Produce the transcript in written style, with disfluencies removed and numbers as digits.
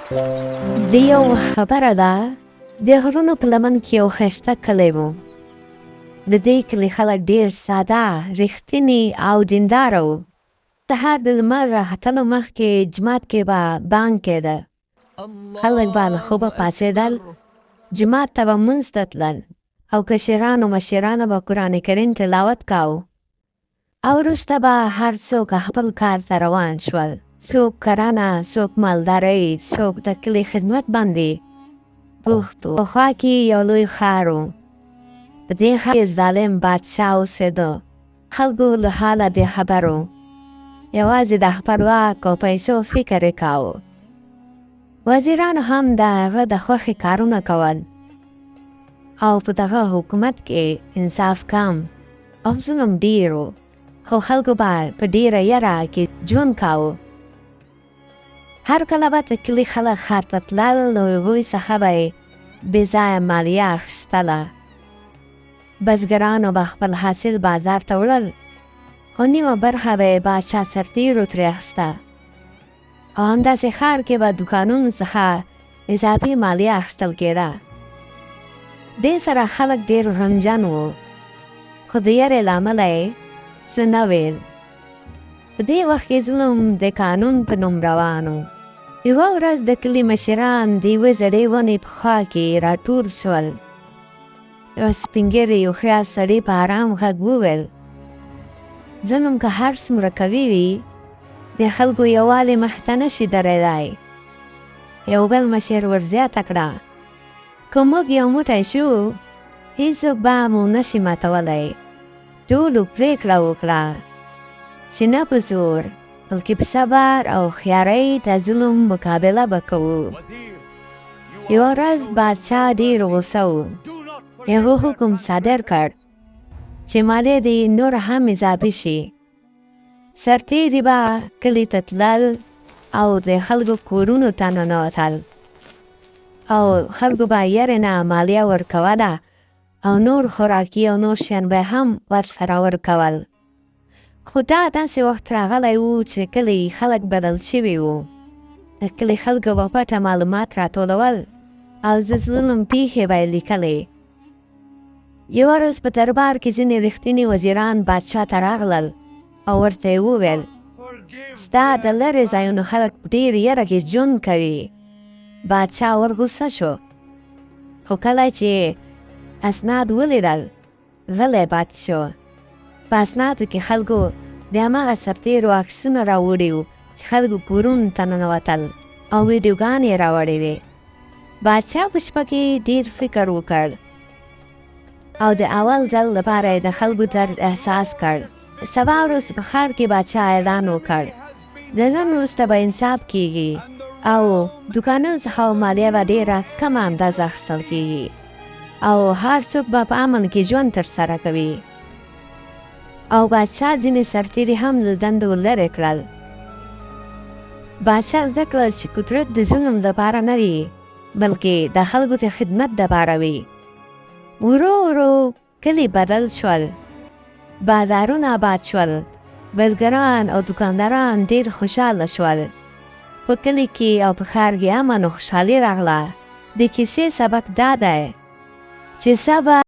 د یو خبره ده د غرونو په لمن کې یو ښایسته کلی و. د دې کلي خلک ډېر ساده، رښتیني او دینداره وو. سهار د لمر راختلو مخکې جومات کې به بانګ کېده. خلک به له خوبه پاڅېدل، جومات ته به لمونځ ته تلل او کشران و مشرانو به قرآن کریم تلاوت کاوه. او وروسته به هر څوک خپل کار ته روان شول. څوک کرنه، څوک مالدارۍ، څوک د کلي خدمت باندې بوخت و. په خوا کې یو لوی ښار و. په دې ښار کې ظالم بادشاه اوسېده. خلکو له حاله بېخبر و. یوازې د خپل واک او پیسو فکر یې کاوه. وزیرانو هم د هغه د خوښې کارونه کول. او په دغه حکومت کې انصاف کم او ظلم ډېر و. خو خلکو به په ډېره یره کې ژوند کاوه. هر کله به د کلي خلک ښار ته تلل، له هغوی څخه به یې بې ځایه مالیه اخیستله. بزګرانو به خپل حاصل بازار ته وړل، خو نیمه برخه به یې بادشاه سرتېرو ترې اخیسته. او همداسې ښار کې به دوکانونو څخه اضافي مالیه اخیستل کېده. دې سره خلک ډېر غمجن وو، خو د یرې له امله یې څه نه ویل. په دې وخت کې ظلم د قانون په نوم روان و. یوه ورځ د کلي مشران د یوې زړې ونې په خوا کې راټول شول. یو سپین ږیري هوښیار سړي په ارام غږ وویل: ظلم که هر څومره قوي وي، د خلکو یووالي مخې ته نشي درېدای. یو بل مشر ورزیاته کړه: که موږ یو موټی شو، هېڅوک به مو نشي ماتولی. ټولو پرېکړه وکړه چې نه په زور، بلکې په صبر او هوښیارۍ د ظلم مقابله به کوو. یوه ورځ بادشاه ډېر غوسه و. یو حکم صادر کړ چې مالیه دې نور هم اضافي شي. سرتېري به کلي ته تلل او د خلکو کورونو ته ننوتل، او خلکو به یرې نه مالیه ورکوله، او نور خوراکي او نور شیان به هم ورسره ورکول. خو دا داسې وخت راغلی و چې کلي خلک بدل شوي وو. د کلي خلکو به پټه معلومات راټولول او د ظلم پیښې به یې لیکلې. یوه ورځ په دربار کې ځینې رښتیني وزیران بادشاه ته راغلل او ورته یې وویل: ستا د لرې ځایونو خلک په ډېر یره کې ژوند کوي. بادشاه ورغوسه شو، خو کله چې اسناد ولیدل، غلی پاتې شو. په اسنادو کې خلکو د هماغه سرتېرو عکسونه راوړي وو چې خلکو کورونو ته ننوتل، او ویډیوګانې یې راوړې وې. بادشاه په شپه کې ډېر فکر وکړ، او د اول ځل لپاره یې د خلکو درد احساس کړ. سبا ورځ په ښار کې بادشاه اعلان وکړ: د نن وروسته به انصاف کېږي، او دوکانونو څخه مالیه به ډېره کمه اندازه اخیستل کېږي، او هر څوک به په امن کې ژوند ترسره کوي. او بادشاه ځینې سرتېري هم له دندو لرې کړل. بادشاه زده کړل چې قدرت د ظلم لپاره نه وي، بلکې د خلکو د خدمت لپاره وي. ورو ورو کلي بدل شول، بازارونه آباد شول، بزګران او دوکانداران ډېر خوشحاله شول. په کلي کې او په ښار کې امن او خوشحالي راغله. د کیسې سبق دا دی چې صبر